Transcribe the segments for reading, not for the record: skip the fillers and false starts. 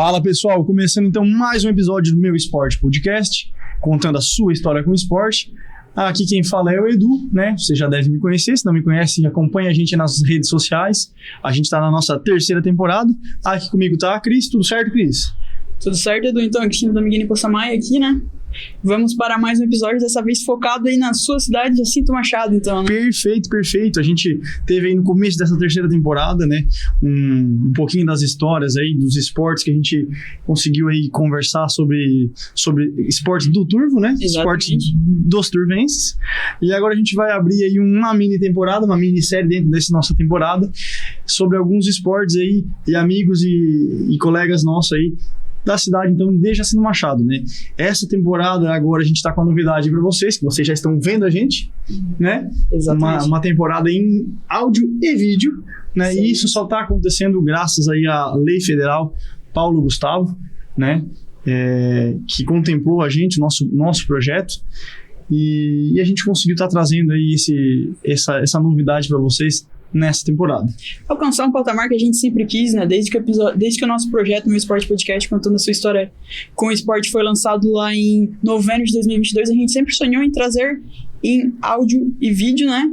Fala pessoal, começando então mais um episódio do Meu Esporte Podcast, contando a sua história com o esporte. Aqui quem fala é o Edu, né? Você já deve me conhecer, se não me conhece, acompanha a gente nas redes sociais. A gente tá na nossa terceira temporada. Aqui comigo tá a Cris, tudo certo, Cris? Tudo certo, Edu? Então, Cristina Dominguini Poçamai aqui, né? Vamos para mais um episódio, dessa vez focado aí na sua cidade, Jacinto Machado, então, né? Perfeito. A gente teve aí no começo dessa terceira temporada, né, um pouquinho das histórias aí, dos esportes que a gente conseguiu aí conversar sobre esportes do Turvo, né? Exatamente. Esportes dos turvenses. E agora a gente vai abrir aí uma mini temporada, uma minissérie dentro dessa nossa temporada, sobre alguns esportes aí, e amigos e colegas nossos aí, da cidade, então, de Jacinto Machado, né? Essa temporada, agora, a gente tá com a novidade para vocês, que vocês já estão vendo a gente, né? Exatamente. Uma temporada em áudio e vídeo, né? Sim. E isso só tá acontecendo graças aí à Lei Federal Paulo Gustavo, né? Que contemplou a gente, nosso projeto, e a gente conseguiu estar trazendo aí essa novidade para vocês nessa temporada. Alcançar um patamar que a gente sempre quis, né? Desde que o nosso projeto, Meu Esporte Podcast, contando a sua história com o esporte, foi lançado lá em novembro de 2022, a gente sempre sonhou em trazer em áudio e vídeo, né?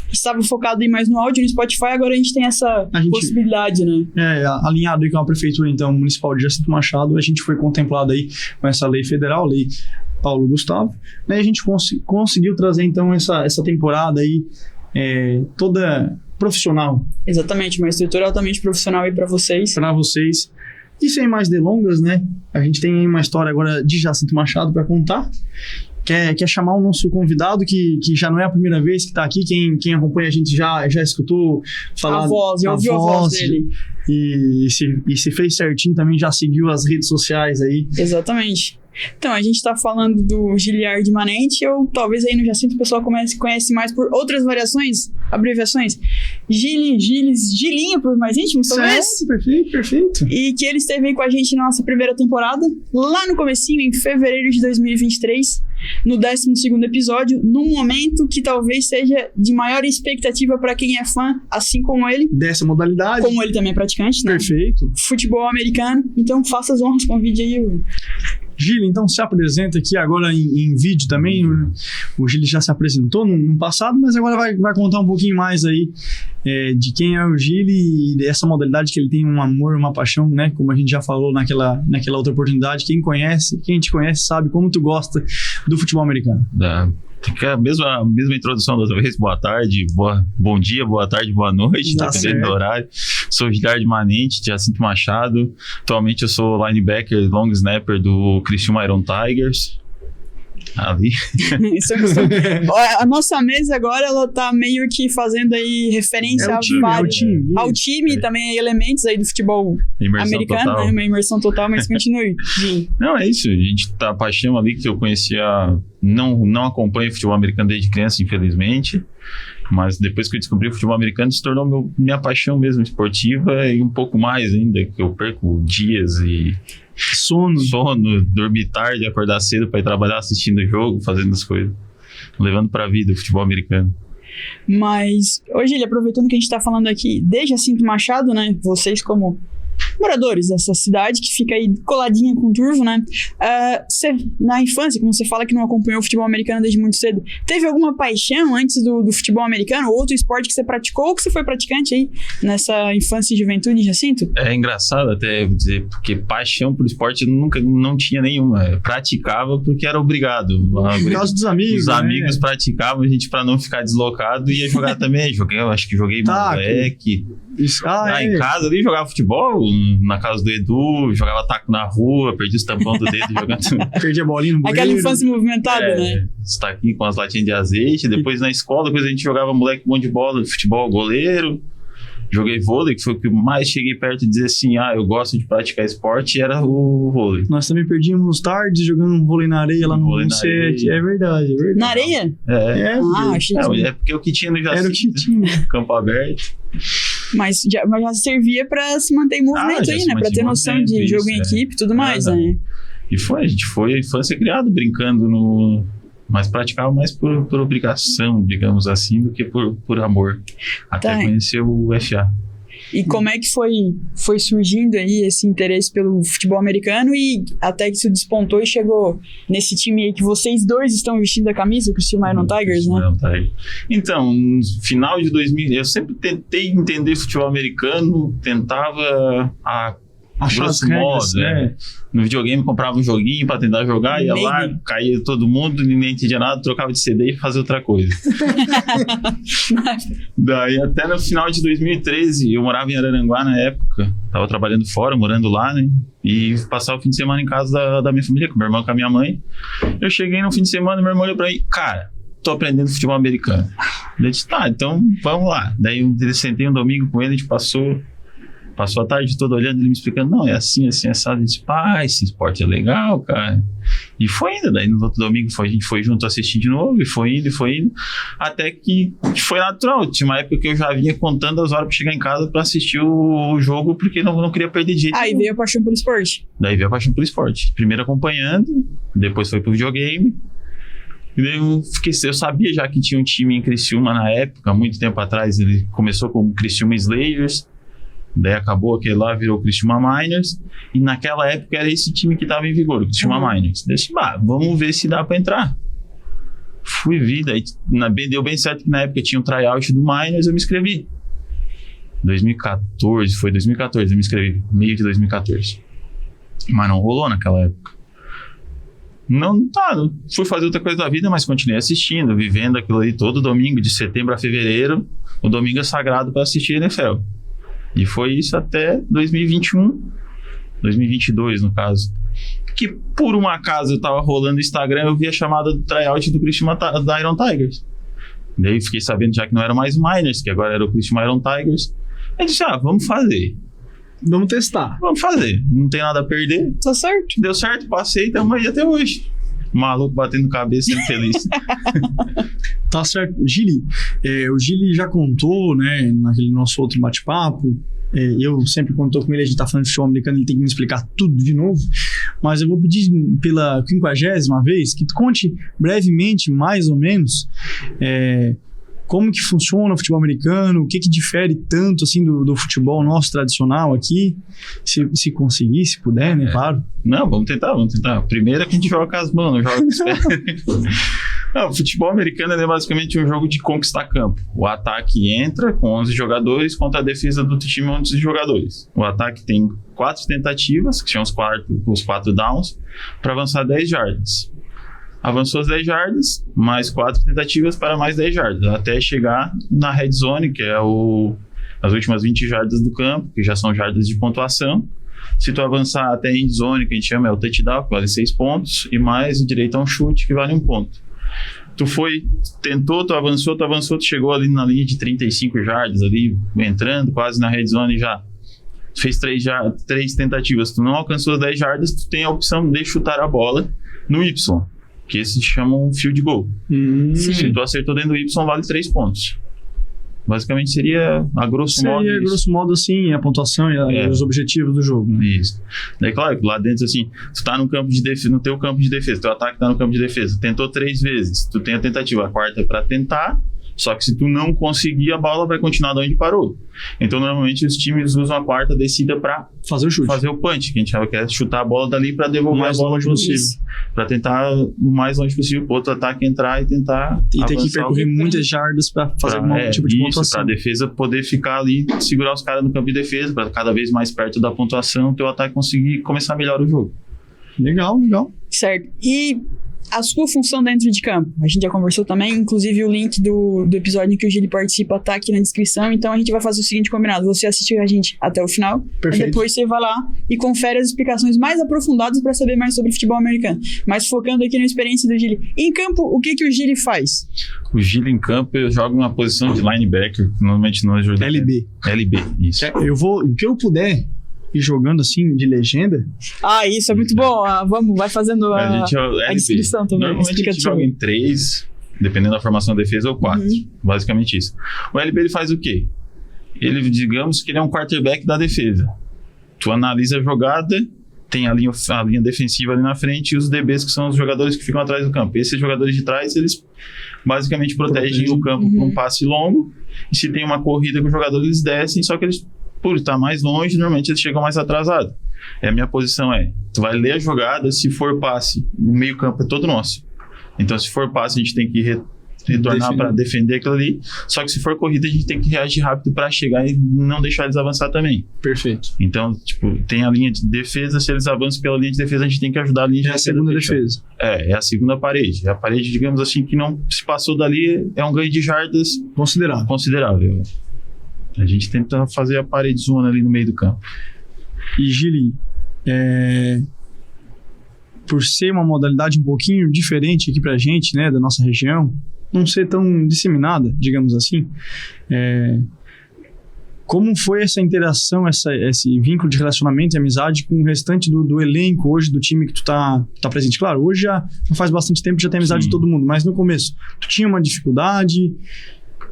Estava focado aí mais no áudio, no Spotify, agora a gente tem essa possibilidade, né? Alinhado aí com a Prefeitura, então, Municipal de Jacinto Machado, a gente foi contemplado aí com essa lei federal, lei Paulo Gustavo, né? E a gente conseguiu trazer, então, essa temporada aí, toda profissional. Exatamente, uma estrutura altamente profissional aí para vocês. Para vocês. E sem mais delongas, né? A gente tem uma história agora de Jacinto Machado para contar. Quer chamar o nosso convidado, que já não é a primeira vez que está aqui. Quem acompanha a gente já escutou falar. Ouviu a voz dele. E se fez certinho também, já seguiu as redes sociais aí. Exatamente. Então, a gente está falando do Giliard Manente, ou talvez aí no Jacinto o pessoal conhece mais por outras variações, abreviações. Gilinho, por mais íntimos, talvez. Perfeito. E que ele esteve aí com a gente na nossa primeira temporada, lá no comecinho, em fevereiro de 2023, no 12º episódio, num momento que talvez seja de maior expectativa para quem é fã, assim como ele. Dessa modalidade. Como ele também é praticante, né? Perfeito. Futebol americano. Então, faça as honras, convide aí Gili, então se apresenta aqui agora em vídeo também. O Gili já se apresentou no passado, mas agora vai contar um pouquinho mais aí de quem é o Gili e dessa modalidade que ele tem um amor, uma paixão, né? Como a gente já falou naquela outra oportunidade. Quem te conhece sabe como tu gosta do futebol americano. A mesma introdução da outra vez. Boa tarde, bom dia, boa tarde, boa noite, dependendo do horário. Sou Giliard Manente, de Jacinto Machado. Atualmente eu sou linebacker, long snapper do Criciúma Iron Tigers. Ali. A nossa mesa agora, ela tá meio que fazendo aí referência ao time e também elementos aí do futebol americano, total. Né? Uma imersão total, mas continue. Não, é isso. A gente tá paixão ali que eu conhecia. Não acompanho futebol americano desde criança, infelizmente. Mas depois que eu descobri o futebol americano, se tornou minha paixão mesmo esportiva e um pouco mais ainda, que eu perco dias e sono, dormir tarde, acordar cedo para ir trabalhar assistindo o jogo, fazendo as coisas, levando para a vida o futebol americano. Mas hoje, aproveitando que a gente está falando aqui de Jacinto Machado, né, vocês como moradores dessa cidade que fica aí coladinha com o Turvo, né? Você, na infância, como você fala que não acompanhou o futebol americano desde muito cedo, teve alguma paixão antes do futebol americano? Ou outro esporte que você praticou ou que você foi praticante aí nessa infância e juventude, Jacinto? É engraçado até dizer, porque paixão por esporte não tinha nenhuma. Eu praticava porque era obrigado. Por causa dos amigos. Os amigos praticavam, a gente, para não ficar deslocado, ia jogar também. Acho que joguei moleque. Em casa ali, jogava futebol, na casa do Edu, jogava taco na rua, perdi os tampão do dedo jogando. Perdi a bolinha no banheiro. Aquela infância movimentada, né? Os taquinhos com as latinhas de azeite. Depois na escola, depois a gente jogava moleque bom de bola, futebol, goleiro. Joguei vôlei, que foi o que mais cheguei perto de dizer assim, eu gosto de praticar esporte, era o vôlei. Nós também perdíamos tardes jogando um vôlei na areia lá no set. É verdade. Na areia? É porque o que tinha no Jacinto. Era o que tinha. Campo aberto. Mas já servia pra se manter em movimento aí, né? Pra ter noção de jogo em equipe e tudo mais, né? E a gente foi a infância criada brincando mas praticava mais por obrigação, digamos assim, do que por amor. Até conhecer o FA. E como é que foi surgindo aí esse interesse pelo futebol americano e até que isso despontou e chegou nesse time aí que vocês dois estão vestindo a camisa, o Criciúma Iron Tigers, né? Então, no final de 2000, eu sempre tentei entender futebol americano, tentava achar as regras, né? No videogame comprava um joguinho pra tentar jogar, ia lá, caía todo mundo, ninguém entendia nada, trocava de CD e fazia outra coisa. Daí até no final de 2013, eu morava em Araranguá na época, tava trabalhando fora, morando lá, né? E passava o fim de semana em casa da minha família, com meu irmão e com a minha mãe. Eu cheguei no fim de semana e meu irmão olhou pra mim, cara, tô aprendendo futebol americano. Eu disse, tá, então vamos lá. Daí eu sentei um domingo com ele, a gente passou a tarde toda olhando, ele me explicando, não, é assim, assado. Eu disse, esse esporte é legal, cara. E foi indo, daí no outro domingo a gente foi junto assistir de novo, e foi indo, até que foi natural. Tinha uma época que eu já vinha contando as horas pra chegar em casa pra assistir o jogo, porque não queria perder de jeito. Aí veio a paixão pelo esporte. Daí veio a paixão pelo esporte. Primeiro acompanhando, depois foi pro videogame. E daí eu sabia já que tinha um time em Criciúma na época, há muito tempo atrás. Ele começou como Criciúma Slayers, daí acabou aquele lá, virou Criciúma Miners, e naquela época era esse time que estava em vigor, o Criciúma Miners. Daí vamos ver se dá para entrar. Fui vir, daí deu bem certo que na época tinha um tryout do Miners, eu me inscrevi. 2014, eu me inscrevi, meio de 2014. Mas não rolou naquela época. Não fui fazer outra coisa da vida, mas continuei assistindo, vivendo aquilo ali todo domingo, de setembro a fevereiro. O domingo é sagrado para assistir NFL. E foi isso até 2022 no caso. Que por um acaso eu tava rolando no Instagram, eu vi a chamada do tryout do Criciúma da Iron Tigers. Daí fiquei sabendo já que não era mais o Miners, que agora era o Criciúma Iron Tigers. Eu disse, vamos fazer. Vamos testar. Vamos fazer. Não tem nada a perder. Tá certo. Deu certo, passei, estamos aí até hoje. Maluco batendo cabeça, sempre feliz. Tá certo. Gili, o Gili já contou, né, naquele nosso outro bate-papo. Eu sempre contou com ele, a gente tá falando de futebol americano, ele tem que me explicar tudo de novo. Mas eu vou pedir pela 50ª vez que tu conte brevemente, mais ou menos, como que funciona o futebol americano, o que difere tanto assim do futebol nosso tradicional aqui, se conseguir, se puder, né, claro. Não, vamos tentar. Primeiro é que a gente joga com as mãos, não joga com os pés. Não, o futebol americano é basicamente um jogo de conquistar campo. O ataque entra com 11 jogadores contra a defesa do time 11 jogadores. O ataque tem 4 tentativas, que são os 4 downs, para avançar 10 jardas. Avançou as 10 jardas, mais 4 tentativas para mais 10 jardas, até chegar na red zone, que é as últimas 20 jardas do campo, que já são jardas de pontuação. Se tu avançar até a end zone, que a gente chama o touchdown, que vale 6 pontos, e mais o direito a um chute, que vale 1 ponto. Tu tentou, tu avançou, tu chegou ali na linha de 35 jardas, ali, entrando quase na red zone já. Fez 3 tentativas, tu não alcançou as 10 jardas, tu tem a opção de chutar a bola no Y, que esse se chama um field goal. Se tu acertou dentro do Y, vale 3 pontos. Basicamente seria a grosso modo. Seria grosso modo assim, a pontuação e os objetivos do jogo, né? Isso. Daí, claro, lá dentro, assim, tu tá no campo de defesa, no teu campo de defesa, teu ataque tá no campo de defesa, tentou 3 vezes, tu tem a tentativa, a quarta é pra tentar, só que se tu não conseguir, a bola vai continuar de onde parou. Então, normalmente, os times usam a quarta descida pra fazer o chute. Fazer o punch, que a gente quer chutar a bola dali pra devolver a bola possível. Pra tentar o mais longe possível pro outro ataque entrar e tentar e ter que percorrer muitas jardas pra fazer algum tipo de pontuação. Pra defesa poder ficar ali, segurar os caras no campo de defesa, pra cada vez mais perto da pontuação, teu ataque conseguir começar melhor o jogo. Legal. Certo. E a sua função dentro de campo? A gente já conversou também, inclusive o link do episódio em que o Gili participa tá aqui na descrição, então a gente vai fazer o seguinte combinado, você assistiu a gente até o final, e depois você vai lá e confere as explicações mais aprofundadas para saber mais sobre futebol americano, mas focando aqui na experiência do Gili. Em campo, o que o Gili faz? O Gili em campo, eu jogo uma posição de linebacker, que normalmente não ajuda. LB, isso. Eu vou, o que eu puder, e jogando assim de legenda. Isso é muito bom. Vai fazendo a descrição também. Normalmente a gente joga em 3, dependendo da formação da defesa, ou 4. Basicamente isso. O LB ele faz o quê? Ele, digamos que ele é um quarterback da defesa. Tu analisa a jogada, tem a linha defensiva ali na frente e os DBs, que são os jogadores que ficam atrás do campo. Esses jogadores de trás, eles basicamente protegem o campo por um passe longo. E se tem uma corrida com os jogadores, eles descem, só que eles por estar mais longe, normalmente eles chegam mais atrasados. A minha posição tu vai ler a jogada, se for passe, o meio campo é todo nosso. Então, se for passe, a gente tem que retornar para defender aquilo ali. Só que se for corrida, a gente tem que reagir rápido para chegar e não deixar eles avançar também. Perfeito. Então, tipo, tem a linha de defesa. Se eles avançam pela linha de defesa, a gente tem que ajudar a linha de defesa. É a segunda defesa. É a segunda parede. A parede, digamos assim, que não se passou dali, é um ganho de jardas considerável. A gente tenta fazer a parede zona ali no meio do campo. E Gili, por ser uma modalidade um pouquinho diferente aqui pra gente, né, da nossa região, não ser tão disseminada, digamos assim, como foi essa interação, esse vínculo de relacionamento e amizade com o restante do elenco hoje do time que tu tá presente? Claro, hoje já faz bastante tempo, já tem amizade de todo mundo, mas no começo, tu tinha uma dificuldade?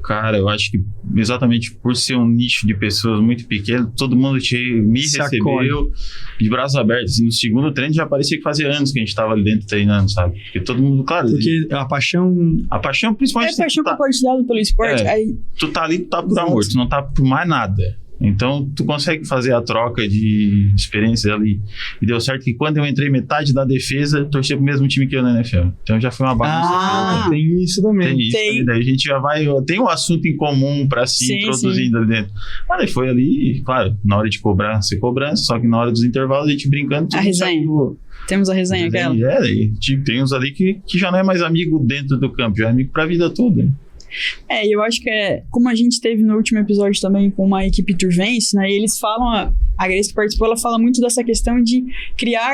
Cara, eu acho que exatamente por ser um nicho de pessoas muito pequeno, todo mundo me recebeu de braços abertos. E no segundo treino já parecia que fazia anos que a gente estava ali dentro treinando, sabe? Porque todo mundo, claro... Porque a paixão principalmente... É paixão compartilhada pelo esporte. Tu tá ali, tu tá por amor, tu não tá por mais nada. Então, tu consegue fazer a troca de experiências ali. E deu certo que quando eu entrei metade da defesa, torcia pro mesmo time que eu na NFL. Então, já foi uma bagunça. Tem isso também. Tem. Daí a gente já vai... Tem um assunto em comum pra se introduzindo ali dentro. Mas aí foi ali, claro, na hora de cobrar, ser cobrança. Só que na hora dos intervalos, a gente brincando... A resenha. Temos a resenha aquela. Tem uns ali que já não é mais amigo dentro do campo, já é amigo pra vida toda. Eu acho que como a gente teve no último episódio também com uma equipe turvense, né, e eles falam, a Grace que participou, ela fala muito dessa questão de criar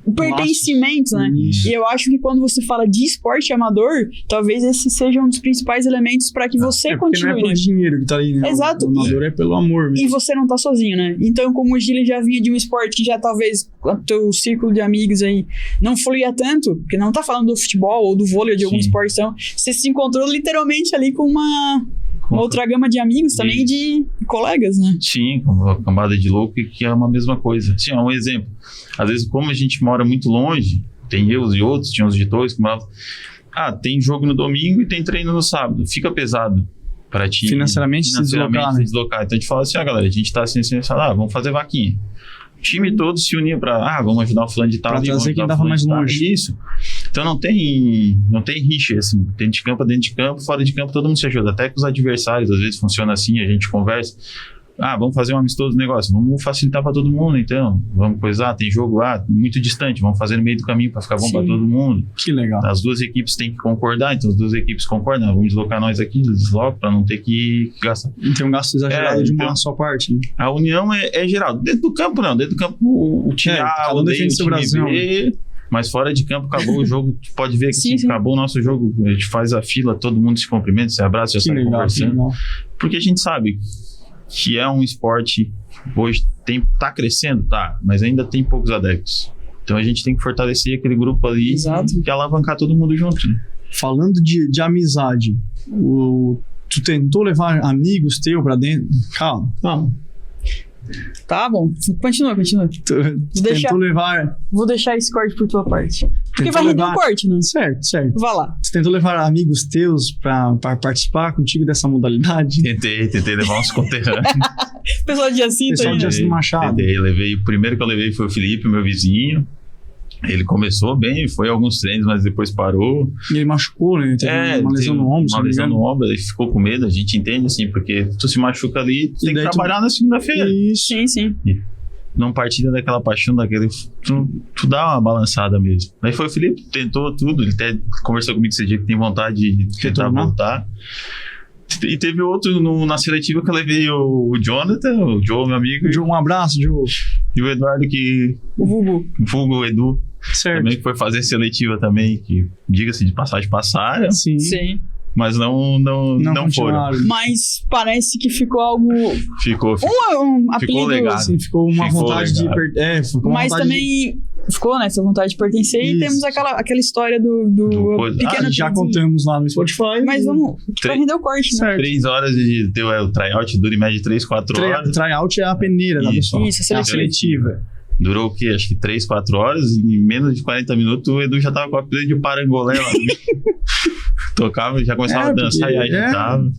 o pertencimento, né? Isso. E eu acho que quando você fala de esporte amador, talvez esse seja um dos principais elementos para que você continue. Não é pelo dinheiro que tá ali, né? Exato. O amador é pelo amor mesmo. E você não tá sozinho, né? Então, como o Gili já vinha de um esporte que já talvez o teu círculo de amigos aí não fluía tanto, porque não tá falando do futebol ou do vôlei ou de algum esporte, então você se encontrou literalmente ali com uma outra gama de amigos também, de colegas, né? Sim, com uma cambada de louco que é uma mesma coisa. Sim, um exemplo. Às vezes, como a gente mora muito longe, tem eu e outros, tinha uns editores que moravam... tem jogo no domingo e tem treino no sábado. Fica pesado para ti. Financeiramente se deslocar. Então a gente fala assim, galera, a gente tá assim, vamos fazer vaquinha. O time todo se unia para, vamos ajudar o fulano de tal. Pra trazer quem tava mais longe. Isso. Então não tem rixa, assim. Dentro de campo, fora de campo, todo mundo se ajuda. Até com os adversários, às vezes funciona assim, a gente conversa. Vamos fazer um amistoso negócio, vamos facilitar para todo mundo, então. Vamos coisar, tem jogo muito distante, vamos fazer no meio do caminho para ficar bom para todo mundo. Que legal. As duas equipes têm que concordar, então as duas equipes concordam, vamos deslocar nós aqui, desloca para não ter que gastar. Não tem um gasto exagerado de uma só parte. Né? A união é geral. Dentro do campo, não. Dentro do campo, o time A, o time B. Mas fora de campo, acabou o jogo. Tu pode ver que acabou o nosso jogo. A gente faz a fila, todo mundo se cumprimenta, se abraça, já sai conversando. Porque a gente sabe que é um esporte hoje tá crescendo, mas ainda tem poucos adeptos. Então a gente tem que fortalecer aquele grupo ali e alavancar todo mundo junto, né? Falando de amizade, tu tentou levar amigos teus pra dentro? Calma. Tá bom, continua. Tentou levar... Vou deixar esse corte por tua parte. Porque vai render um corte, né? Certo. Vai lá. Você tentou levar amigos teus pra participar contigo dessa modalidade? Tentei levar uns conterrâneos. Pessoal de Jacinto aí, Jacinto Machado. Levei. O primeiro que eu levei foi o Felipe, meu vizinho. Ele começou bem, foi alguns treinos, mas depois parou. E ele machucou, né? Teve uma lesão no ombro. Uma lesão no ombro, ele ficou com medo, a gente entende, assim, porque tu se machuca ali, tu tem que trabalhar na segunda-feira. Isso. Sim. E não partilha daquela paixão, tu dá uma balançada mesmo. Aí foi o Felipe, tentou tudo, ele até conversou comigo esse dia que tem vontade de tentar voltar. E teve outro na seletiva que eu levei o Jonathan, o Joe, meu amigo. Um abraço, Joe. E o Eduardo o Vulgo Edu. Certo. Também que foi fazer seletiva também, que diga-se de passagem passaram. Sim. Mas não foram. Mas parece que ficou algo... Ficou legal. Assim, ficou uma vontade de... Mas também... Ficou, né? Essa vontade de pertencer. Isso. E temos aquela história do pequeno... já contamos lá no Spotify. Mas vamos... Vai render o corte, né? 3 horas deu o tryout, dura em média 3, 4 horas. O tryout é a peneira da pessoa. Isso, a seletiva. Durou o quê? Acho que 3, 4 horas e em menos de 40 minutos o Edu já tava com a pilha de parangolé lá. Tocava, já começava a dançar e agitava.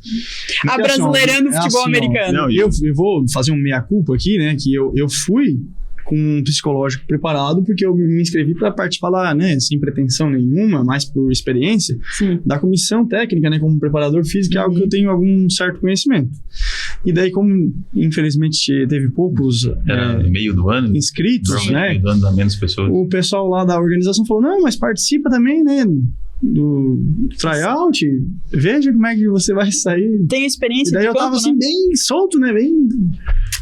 Brasileirando futebol americano. Não, eu vou fazer um meia-culpa aqui, né? Que eu fui com um psicológico preparado, porque eu me inscrevi para participar lá, né? Sem pretensão nenhuma, mas por experiência, da comissão técnica, né? Como preparador físico, é algo que eu tenho algum certo conhecimento. E daí, como infelizmente teve poucos meio do ano, inscritos, né? Meio do ano dá menos pessoas. O pessoal lá da organização falou, não, mas participa também, né? Do tryout, veja como é que você vai sair. Tem experiência. E daí eu tava assim, bem solto, né? Bem...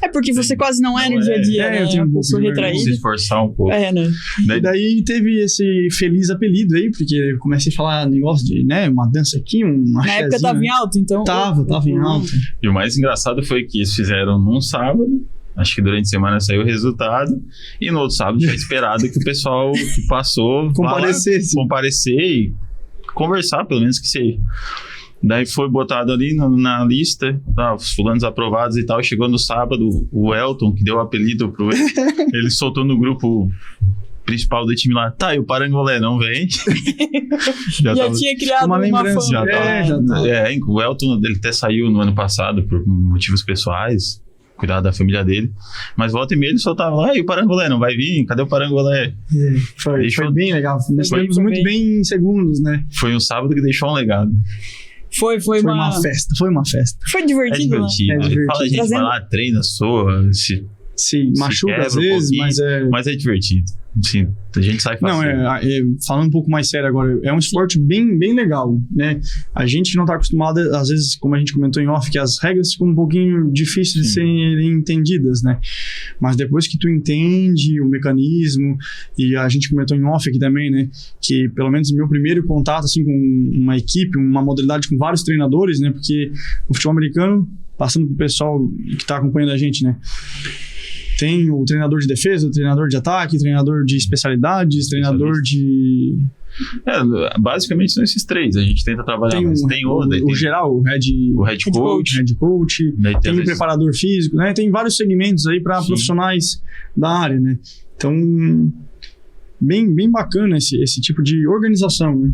É porque você quase não é no dia a dia, né? Eu tenho um pouco de retraído. Se esforçar um pouco. Né? E daí teve esse feliz apelido aí, porque eu comecei a falar negócio de, né? Uma dança aqui, uma Na época tava em alto, então. Tava em alto. E o mais engraçado foi que eles fizeram num sábado. Acho que durante a semana saiu o resultado. E no outro sábado já esperado que o pessoal que passou comparecer e conversar, pelo menos que seja. Daí foi botado ali na lista, os fulanos aprovados e tal. Chegou no sábado, o Elton, que deu o apelido pro ele soltou no grupo principal do time lá. Tá, e o Parangolé não vem. já tinha criado uma lembrança. O Elton, ele até saiu no ano passado por motivos pessoais, cuidar da família dele. Mas volta e meia ele soltava lá, e o Parangolé não vai vir? Cadê o Parangolé? Foi bem legal. Nós fomos muito bem em segundos, né? Foi um sábado que deixou um legado. Foi uma festa. Foi divertido, né? Ele fala, a gente vai lá, treina, soa, se machuca às vezes, mas é divertido. Sim, a gente sai fácil. Não, falando um pouco mais sério agora, é um esporte bem legal, né? A gente não tá acostumado, às vezes, como a gente comentou em off, que as regras ficam um pouquinho difíceis de serem entendidas, né? Mas depois que tu entende o mecanismo, e a gente comentou em off aqui também, né? Que pelo menos o meu primeiro contato, assim, com uma equipe, uma modalidade com vários treinadores, né? Porque o futebol americano, passando pro pessoal que tá acompanhando a gente, né? Tem o treinador de defesa, o treinador de ataque, treinador de especialidades, treinador de... basicamente são esses três. A gente tenta trabalhar, tem o geral, o head coach, tem o preparador físico, né? Tem vários segmentos aí para profissionais da área, né? Então, bem bacana esse tipo de organização, né?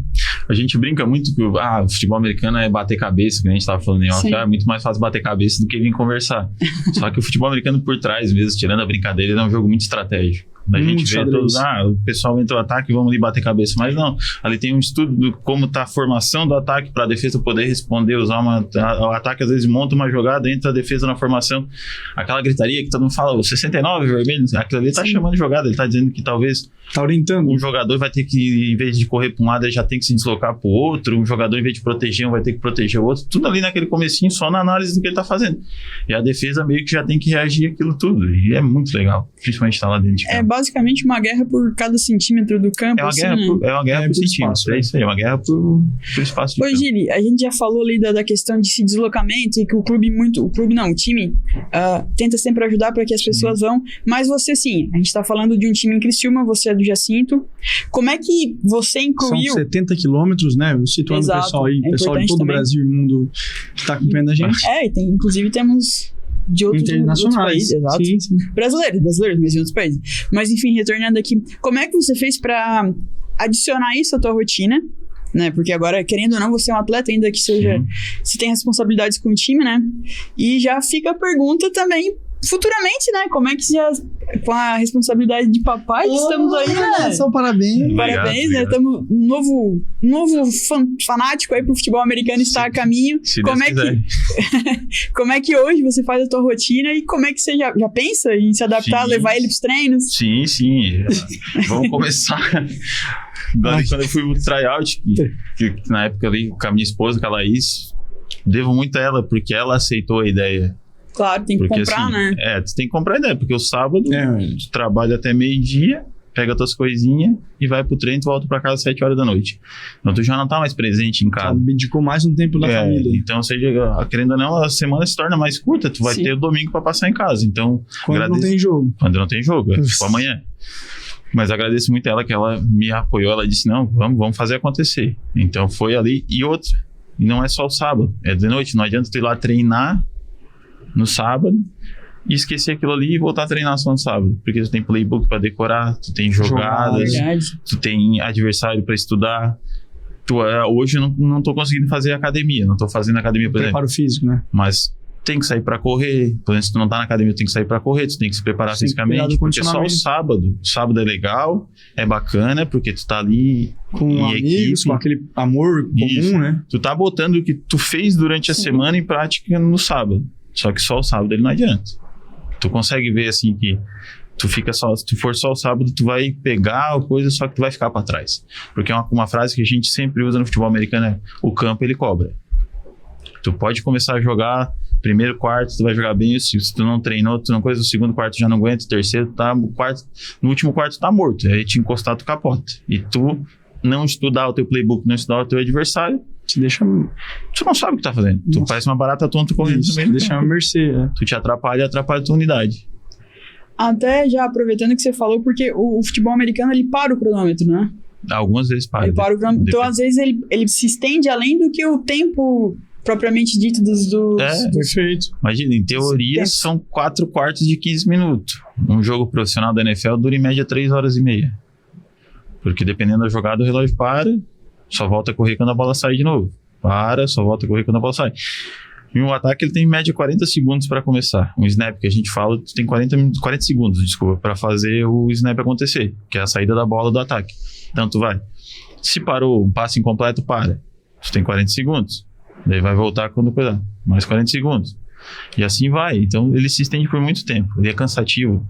A gente brinca muito que o futebol americano é bater cabeça, que a gente estava falando em off, é muito mais fácil bater cabeça do que vir conversar. Só que o futebol americano por trás mesmo, tirando a brincadeira, ele é um jogo muito estratégico. A gente vê todos, o pessoal entra no ataque, vamos ali bater cabeça. Mas não, ali tem um estudo de como está a formação do ataque para a defesa poder responder, usar o ataque às vezes monta uma jogada, entra a defesa na formação. Aquela gritaria que todo mundo fala, o 69 vermelho, aquilo ali está chamando de jogada, ele está dizendo que talvez tá orientando. Um jogador vai ter que, em vez de correr para um lado, ele já tem que se deslocar para o outro, um jogador em vez de proteger um vai ter que proteger o outro, tudo ali naquele comecinho, só na análise do que ele está fazendo. E a defesa meio que já tem que reagir àquilo tudo, e é muito legal, principalmente estar lá dentro de campo. Basicamente uma guerra por cada centímetro do campo. É uma guerra por centímetro, é isso aí, é uma guerra por espaço de campo. Gili, a gente já falou ali da questão de se deslocamento e que o time tenta sempre ajudar para que as pessoas vão, mas você sim, a gente está falando de um time em Criciúma, você é do Jacinto, como é que você incluiu... São 70 quilômetros, né, situando o pessoal aí, pessoal de todo o Brasil e mundo que está acompanhando a gente. Inclusive temos de outros países, exato. Sim. Brasileiros, mas de outros países. Mas enfim, retornando aqui, como é que você fez para adicionar isso à tua rotina? Né? Porque agora, querendo ou não, você é um atleta, ainda que seja... Você tem responsabilidades com o time, né? E já fica a pergunta também, futuramente, né? Como é que já... Com a responsabilidade de papai, estamos aí, né? Só parabéns. Parabéns, né? Estamos um novo fanático aí pro futebol americano está a caminho. Como é que hoje você faz a tua rotina e como é que você já pensa em se adaptar, levar ele pros treinos? Sim. Vamos começar... Quando eu fui pro tryout, que na época ali, com a minha esposa, com a Laís, devo muito a ela, porque ela aceitou a ideia. Claro, tem que comprar, né? Tu tem que comprar a ideia, porque o sábado tu trabalha até meio-dia, pega tuas coisinhas e vai pro treino e volta pra casa às 7 horas da noite. Então tu já não tá mais presente em casa. Dedicou mais um tempo da família. Então, querendo ou não, a semana se torna mais curta, tu vai ter o domingo pra passar em casa. Então, Quando não tem jogo, tipo amanhã. Mas agradeço muito ela, que ela me apoiou, ela disse, não, vamos fazer acontecer. Então foi ali, e não é só o sábado, é de noite, não adianta tu ir lá treinar no sábado e esquecer aquilo ali e voltar a treinar só no sábado, porque tu tem playbook pra decorar, tu tem jogadas, tu tem adversário pra estudar, Hoje eu não tô conseguindo fazer academia, não tô fazendo academia, por exemplo. Preparo físico, né? Mas tem que sair pra correr. Por exemplo, se tu não tá na academia, tu tem que sair pra correr, tu tem que se preparar fisicamente. Porque só o sábado. O sábado é legal, é bacana, porque tu tá ali com amigos, equipe, com aquele amor comum, né? Tu tá botando o que tu fez durante a semana em prática no sábado. Só que só o sábado ele não adianta. Tu consegue ver assim que tu fica só, se tu for só o sábado, tu vai pegar a coisa, só que tu vai ficar pra trás. Porque é uma frase que a gente sempre usa no futebol americano, é o campo ele cobra. Tu pode começar a jogar primeiro quarto, tu vai jogar bem, se tu não treinou, tu não coisa, o segundo quarto já não aguenta, o terceiro no último quarto tá morto, aí te encostar, tu capota. E tu não estudar o teu playbook, não estudar o teu adversário, te deixa... Tu não sabe o que tá fazendo. Nossa. Tu parece uma barata tonta correndo Isso, também. Deixa a mercê, né? Tu te atrapalha a tua unidade. Até já aproveitando que você falou, porque o futebol americano, ele para o cronômetro, né? Algumas vezes para. Ele para o cronômetro. Então, às vezes, ele se estende além do que o tempo propriamente dito dos... Perfeito. Imagina, em teoria, são 4 quartos de 15 minutos. Um jogo profissional da NFL dura em média 3 horas e meia. Porque dependendo da jogada, o relógio para, só volta a correr quando a bola sai de novo. Para, só volta a correr quando a bola sai. E um ataque, ele tem em média 40 segundos para começar. Um snap que a gente fala, tu tem 40 segundos, desculpa, para fazer o snap acontecer, que é a saída da bola do ataque. Então, tu vai. Se parou, um passe incompleto, para. Tu tem 40 segundos. Daí vai voltar quando cuidar. Mais 40 segundos. E assim vai. Então, ele se estende por muito tempo. Ele é cansativo.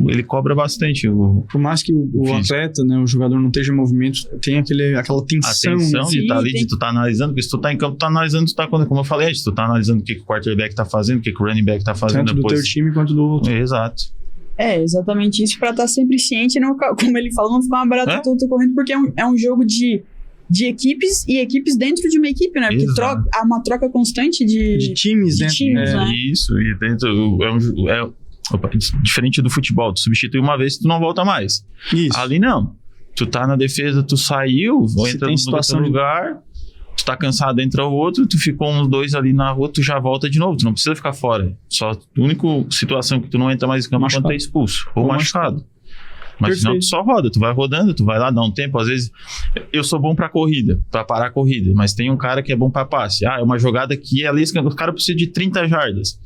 Ele cobra bastante. Por mais que o atleta, né, o jogador não esteja em movimento, tem aquela tensão. A tensão de estar ali, de tu tá analisando, porque se tu tá em campo, tu tá analisando, como eu falei antes, tu tá analisando o que o quarterback tá fazendo, o que o running back tá fazendo. Tanto do teu time quanto do outro. Exato. É, exatamente isso, pra estar sempre ciente, não, como ele falou, não ficar uma barata tonta correndo, porque é um jogo de equipes e equipes dentro de uma equipe, né? Porque há uma troca constante de times, né? Isso, e dentro diferente do futebol, tu substitui uma vez e tu não volta mais. Isso. Ali não. Tu tá na defesa, tu saiu, entra no outro lugar, tu tá cansado, entra o outro, tu ficou uns 2 ali na rua, tu já volta de novo, tu não precisa ficar fora. Só a única situação que tu não entra mais em campo é quando tu é expulso ou machucado. Mas senão tu só roda, tu vai rodando, tu vai lá, dá um tempo. Às vezes, eu sou bom pra corrida, pra parar a corrida, mas tem um cara que é bom pra passe. É uma jogada que ali o cara precisa de 30 jardas.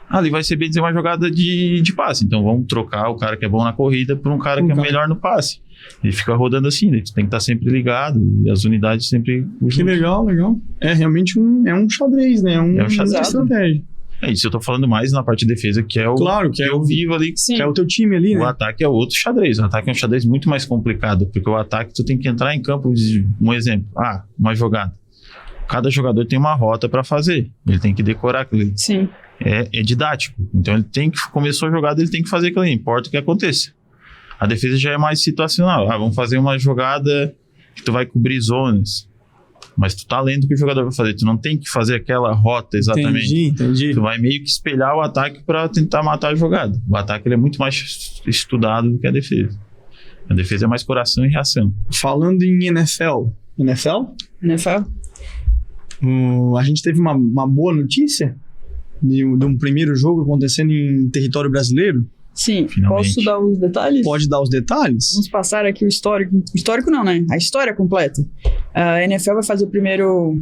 Ali vai ser bem dizer uma jogada de passe. Então vamos trocar o cara que é bom na corrida por um cara que é melhor no passe. Ele fica rodando assim, né? Tu tem que estar sempre ligado e as unidades sempre... Que legal. É realmente um xadrez, né? É um xadrez estratégia. É isso, eu tô falando mais na parte de defesa, que é o que eu vivo ali. Sim. Que é o teu time ali, né? O ataque é outro xadrez. O ataque é um xadrez muito mais complicado, porque o ataque tu tem que entrar em campo, um exemplo, uma jogada. Cada jogador tem uma rota para fazer. Ele tem que decorar aquilo. Sim. É didático. Então ele tem que, começou a jogada, ele tem que fazer aquilo ali, importa o que aconteça. A defesa já é mais situacional. Vamos fazer uma jogada que tu vai cobrir zonas. Mas tu tá lendo o que o jogador vai fazer. Tu não tem que fazer aquela rota exatamente. Entendi. Tu vai meio que espelhar o ataque para tentar matar a jogada. O ataque ele é muito mais estudado do que a defesa. A defesa é mais coração e reação. Falando em NFL. A gente teve uma boa notícia de um primeiro jogo acontecendo em território brasileiro. Sim, finalmente. Posso dar os detalhes? Pode dar os detalhes? Vamos passar aqui o histórico. Histórico não, né? A história completa. A NFL vai fazer o primeiro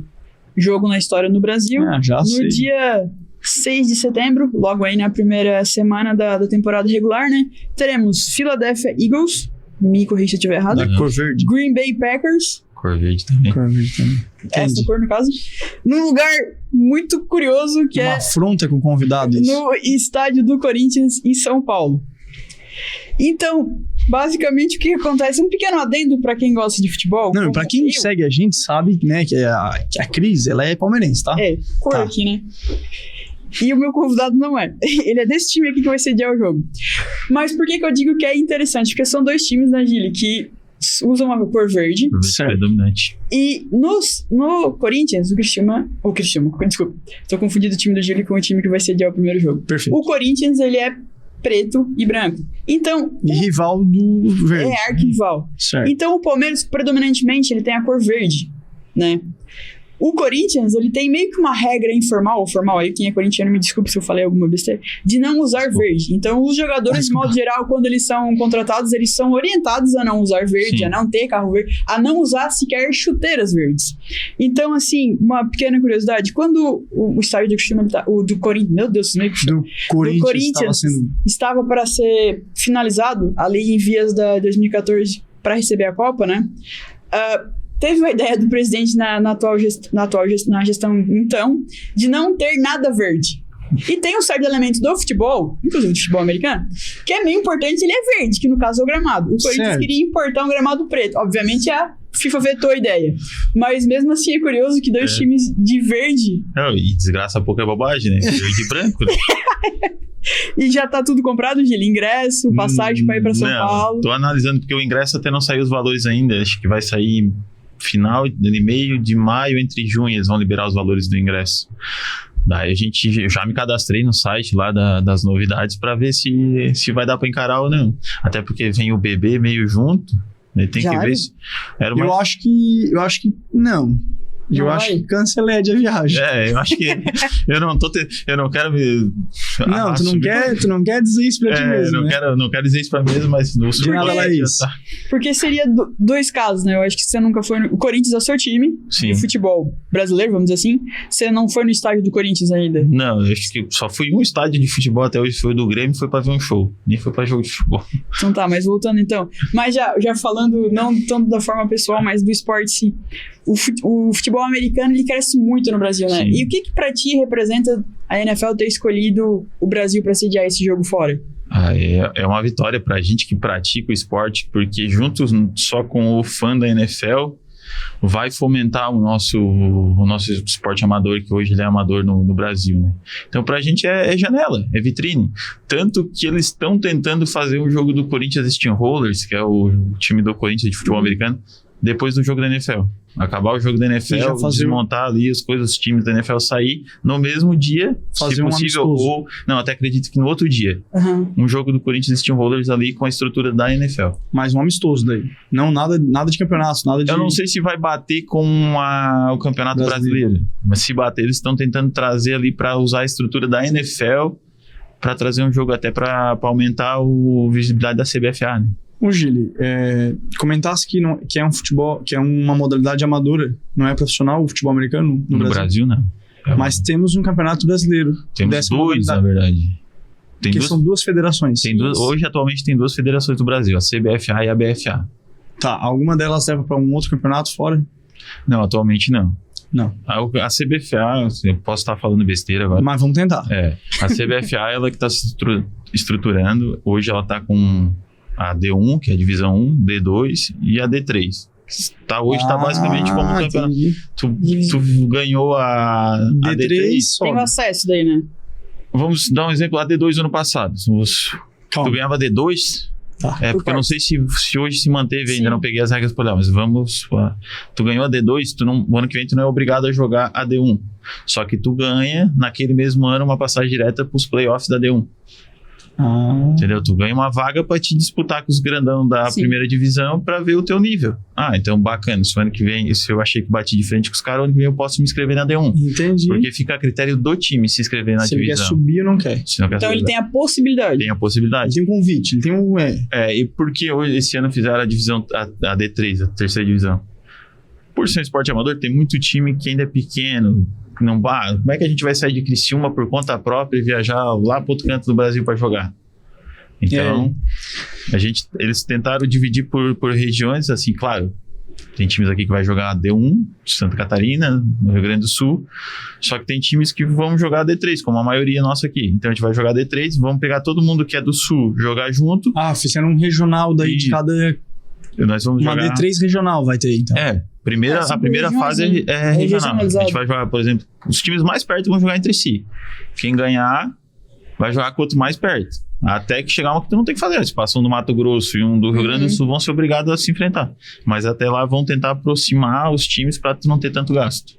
jogo na história no Brasil. No dia 6 de setembro, logo aí na primeira semana da temporada regular, né? Teremos Philadelphia Eagles, me corrija se eu estiver errado. Da cor verde. Green Bay Packers. Cor verde também. Essa cor, no caso. Num lugar muito curioso, que uma afronta com o convidado. No estádio do Corinthians, em São Paulo. Então, basicamente, o que acontece? Um pequeno adendo pra quem gosta de futebol. Não, pra quem segue a gente sabe, né, que a Cris, ela é palmeirense, tá? Cor aqui, né? E o meu convidado não é. Ele é desse time aqui que vai sediar o jogo. Mas por que eu digo que é interessante? Porque são 2 times, né, Gili, que usam a cor verde. É dominante. E no Corinthians, desculpa. Tô confundindo o time do Gili com o time que vai sediar o primeiro jogo. Perfeito. O Corinthians, ele é preto e branco. Então... E rival do verde. É arquirrival. Certo. Então o Palmeiras, predominantemente, ele tem a cor verde, né? O Corinthians, ele tem meio que uma regra informal ou formal, aí quem é corintiano me desculpe se eu falei alguma besteira, de não usar verde. Então, os jogadores, de modo geral, quando eles são contratados, eles são orientados a não usar verde, Sim. a não ter carro verde, a não usar sequer chuteiras verdes. Então, assim, uma pequena curiosidade, quando o estádio do Cristiano, o do Corinthians, meu Deus, meio que Do Corinthians estava para ser finalizado, ali em vias da 2014 para receber a Copa, né? Teve uma ideia do presidente na gestão, então, de não ter nada verde. E tem um certo elemento do futebol, inclusive do futebol americano, que é meio importante, ele é verde, que no caso é o gramado. O Corinthians queria importar um gramado preto. Obviamente a FIFA vetou a ideia. Mas mesmo assim é curioso que dois times de verde... E desgraça pouco é bobagem, né? Verde e branco, né? E já tá tudo comprado, Gil? Ingresso, passagem pra ir pra São Paulo? Tô analisando, porque o ingresso até não saiu os valores ainda. Acho que vai sair final de meio de maio, entre junho, eles vão liberar os valores do ingresso. Daí eu já me cadastrei no site lá das novidades pra ver se vai dar pra encarar ou não. Até porque vem o bebê meio junto, né? Tem Já que ver se... Eu acho que não. Eu acho que cancelei a viagem. Eu acho que eu não quero me... Não, tu não quer dizer isso pra ti mesmo, não quero dizer isso pra mim mesmo, mas no Porque seria dois casos, né? Eu acho que você nunca foi o Corinthians é o seu time de futebol brasileiro, vamos dizer assim. Você não foi no estádio do Corinthians ainda? Não, eu acho que só fui em um estádio de futebol até hoje, foi o do Grêmio, foi pra ver um show. Nem foi pra jogo de futebol. Então tá, mas voltando então. Mas já falando, não tanto da forma pessoal, mas do esporte, sim. O futebol americano, ele cresce muito no Brasil, né? Sim. E o que pra ti representa a NFL ter escolhido o Brasil pra sediar esse jogo fora? É uma vitória pra gente que pratica o esporte, porque junto só com o fã da NFL vai fomentar o nosso esporte amador, que hoje ele é amador no Brasil, né? Então pra gente é janela, é vitrine. Tanto que eles estão tentando fazer um jogo do Corinthians Steamrollers, que é o time do Corinthians de futebol americano, depois do jogo da NFL. Acabar o jogo da NFL, desmontar ali as coisas, os times da NFL sair no mesmo dia, se possível, ou... Não, até acredito que no outro dia. Um jogo do Corinthians Steamrollers ali com a estrutura da NFL. Mais um amistoso daí. Não, nada de campeonato, nada de... Eu não sei se vai bater com o Campeonato Brasileiro. Mas se bater, eles estão tentando trazer ali para usar a estrutura da NFL para trazer um jogo até para aumentar a visibilidade da CBFA, né? Ô Gili, comentasse que é um futebol, que é uma modalidade amadora, não é profissional o futebol americano no Brasil? Não. Mas temos um campeonato brasileiro. Temos dois, na verdade. São duas federações. Hoje, atualmente, tem duas federações do Brasil, a CBFA e a BFA. Tá, alguma delas leva para um outro campeonato fora? Não, atualmente não. Não. A CBFA, eu posso estar falando besteira agora. Mas vamos tentar. A CBFA, ela que está se estruturando, hoje ela está com... a D1, que é a divisão 1, D2 e a D3. Hoje tá basicamente como um campeonato. Tu ganhou a D3. Tem o acesso daí, né? Vamos dar um exemplo, a D2 ano passado. Tu ganhava D2? Porque eu não sei se hoje se manteve ainda, não peguei as regras por lá, mas tu ganhou a D2, o ano que vem tu não é obrigado a jogar a D1. Só que tu ganha, naquele mesmo ano, uma passagem direta pros playoffs da D1. Entendeu? Tu ganha uma vaga pra te disputar com os grandão da primeira divisão pra ver o teu nível. Então bacana, se o ano que vem, se eu achei que bati de frente com os caras, o ano que vem eu posso me inscrever na D1. Entendi. Porque fica a critério do time se inscrever na divisão. Se ele quer subir ou não quer. Então ele tem a possibilidade. Tem a possibilidade. Ele tem um convite, ele tem um... E porque hoje, esse ano fizeram a divisão, a D3, a terceira divisão. Por ser um esporte amador, tem muito time que ainda é pequeno. Como é que a gente vai sair de Criciúma por conta própria e viajar lá para outro canto do Brasil para jogar? Então, eles tentaram dividir por regiões, assim, claro. Tem times aqui que vai jogar a D1, Santa Catarina, no Rio Grande do Sul. Só que tem times que vão jogar a D3, como a maioria nossa aqui. Então a gente vai jogar a D3, vamos pegar todo mundo que é do Sul, jogar junto. Fizeram um regional daí de cada... Nós vamos uma jogar... D3 regional vai ter, então. A primeira fase é regional. A gente vai jogar, por exemplo, os times mais perto vão jogar entre si. Quem ganhar vai jogar com o outro mais perto. Até que chegar uma que tu não tem que fazer. Se passam do Mato Grosso e um do Rio Grande do Sul, vão ser obrigados a se enfrentar. Mas até lá vão tentar aproximar os times para tu não ter tanto gasto.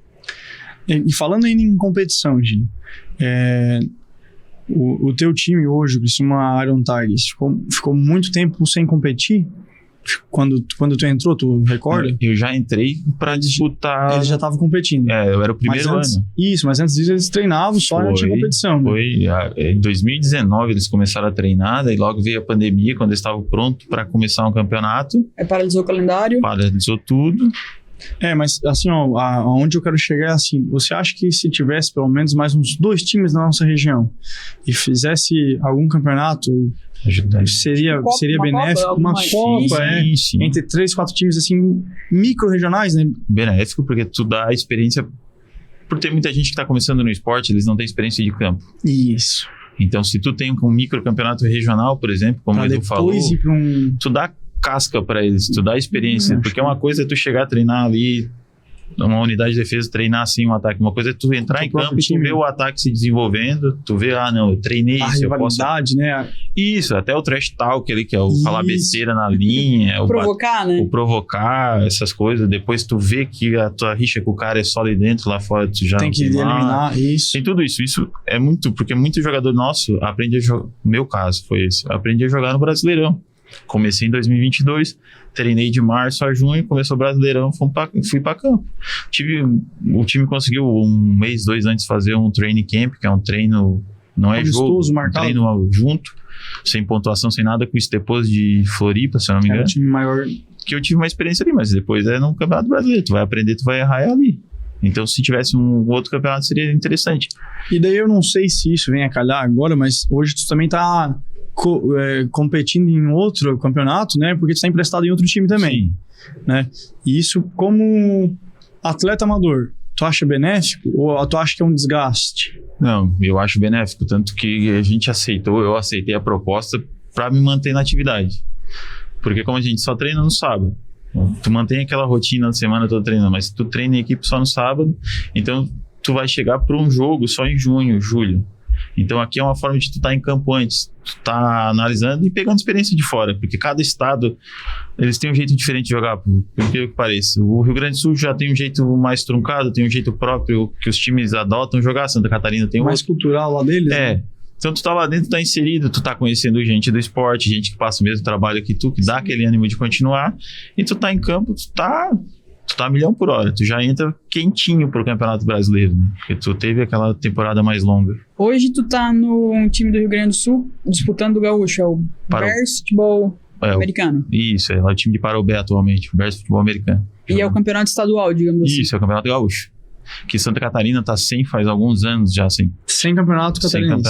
E falando ainda em competição, Gini, o teu time hoje, o Criciúma Iron Tigers, ficou muito tempo sem competir? Quando tu entrou, tu recorda? Eu já entrei pra disputar. Ele já tava competindo. Eu era o primeiro ano. Isso, mas antes disso eles treinavam só e não tinha competição. Né? Em 2019 eles começaram a treinar, daí logo veio a pandemia, quando eles estavam prontos pra começar um campeonato. Aí paralisou o calendário. Paralisou tudo. Mas assim, aonde eu quero chegar é assim, você acha que se tivesse pelo menos mais uns 2 times na nossa região e fizesse algum campeonato, seria benéfico? Uma Copa, sim. Entre 3, 4 times assim, micro-regionais, né? Benéfico, porque tu dá a experiência, por ter muita gente que tá começando no esporte, eles não têm experiência de campo. Isso. Então, se tu tem um micro-campeonato regional, por exemplo, como o Edu falou, tu dá casca para eles, tu dá experiência, porque uma coisa é tu chegar a treinar ali uma unidade de defesa, treinar assim um ataque, uma coisa é tu entrar em campo e tu ver o ataque se desenvolvendo, tu vê, eu treinei a isso, rivalidade, né? Isso, até o trash talk ali, que é o falar besteira na linha, provocar, né? O provocar, essas coisas, depois tu vê que a tua rixa com o cara é só ali dentro, lá fora tu já tem que eliminar, isso. Tem tudo isso é muito, porque muito jogador nosso aprende a jogar, meu caso foi esse, aprendi a jogar no Brasileirão. Comecei em 2022, treinei de março a junho, começou o Brasileirão, fui pra campo. O time conseguiu 1 mês, 2 antes fazer um training camp, que é um treino, não é jogo, um treino junto, sem pontuação, sem nada, com o Stepos de Floripa, se eu não me engano. É um time maior. Que eu tive uma experiência ali, mas depois é no Campeonato Brasileiro, tu vai aprender, tu vai errar ali. Então, se tivesse um outro campeonato, seria interessante. E daí eu não sei se isso vem a calhar agora, mas hoje tu também tá competindo em outro campeonato, né? Porque tu está emprestado em outro time também. Sim. Né? E isso, como atleta amador, tu acha benéfico ou tu acha que é um desgaste? Não, eu acho benéfico, tanto que eu aceitei a proposta para me manter na atividade. Porque como a gente só treina no sábado, tu mantém aquela rotina da semana toda treinando, mas tu treina em equipe só no sábado, então tu vai chegar para um jogo só em junho, julho. Então aqui é uma forma de tu estar em campo antes, tu tá analisando e pegando experiência de fora, porque cada estado, eles têm um jeito diferente de jogar, por que pareça. O Rio Grande do Sul já tem um jeito mais truncado, tem um jeito próprio que os times adotam jogar, Santa Catarina tem mais cultural lá deles. Né? Então tu tá lá dentro, tu tá inserido, tu tá conhecendo gente do esporte, gente que passa o mesmo trabalho que tu, que dá aquele ânimo de continuar, e tu tá em campo, tu tá a 1.000.000 por hora, tu já entra quentinho pro Campeonato Brasileiro, né? Porque tu teve aquela temporada mais longa. Hoje tu tá no time do Rio Grande do Sul, disputando o Gaúcho, é o Bears Futebol Americano. Isso, é o time de Parobé atualmente, o Bears Futebol Americano. E é o campeonato estadual, digamos assim. Isso, é o Campeonato Gaúcho. Que Santa Catarina tá sem faz alguns anos já, assim. Sem campeonato catarinense.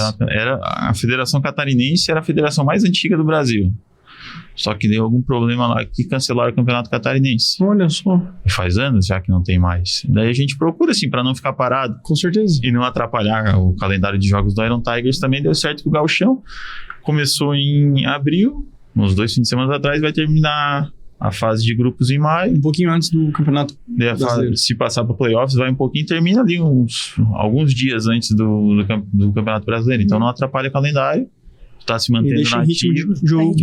A Federação Catarinense era a federação mais antiga do Brasil. Só que deu algum problema lá que cancelaram o Campeonato Catarinense. Olha só. Faz anos já que não tem mais. Daí a gente procura, assim, pra não ficar parado. Com certeza. E não atrapalhar o calendário de jogos do Iron Tigers. Também deu certo que o Gauchão começou em abril, uns 2 fins de semana atrás, vai terminar a fase de grupos em maio. Um pouquinho antes do Campeonato Brasileiro. Se passar para playoffs, vai um pouquinho, termina ali alguns dias antes do Campeonato Brasileiro. Então não atrapalha o calendário. Tu tá se mantendo na ritmo de jogo.